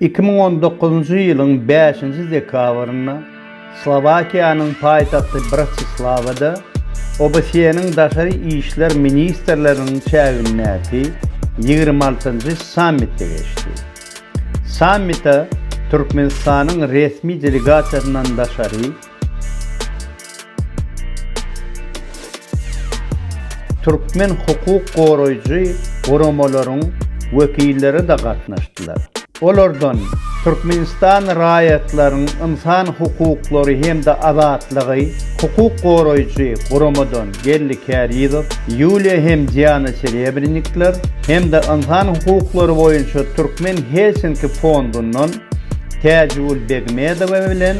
2019 ýylyň 5-nji dekabrynda Slowakiýanyň paýtagty Bratislavada OBSE-niň daşary işler ministrleriniň çägindäki 26-njy sammitde geçdi. Sammitde Türkmenistanyň resmi delegasiýasyndan daşary Türkmen hukuk goraýjy goromalaryň wekilleri de gatnaşdylar. Olardan Türkmenistan raýatlarynyň insan hukuklary hemde azatlygy, hukuk goraýjy goromadan Gelli Kärýedow, Yuliya hem Diana Serebrennikler hemde insan hukuklary boýunça Türkmen Helsinki fondundan Täjul Begmedow bilen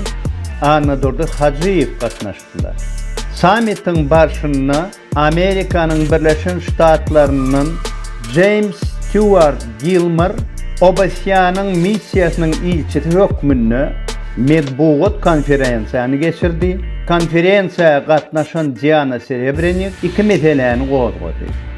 Anadolu Hacıyev gatnaşdylar. Sammitin başyna Amerikanyň Birleşen Ştatlarynyň James Stewart Gilmer OBSE-niň missiýasynyň ilçisi hökmünde medbugat konferensiýany geçirdi. Konferensiýaga gatnaşan Diana Serebrennik iki meseleni gozgady.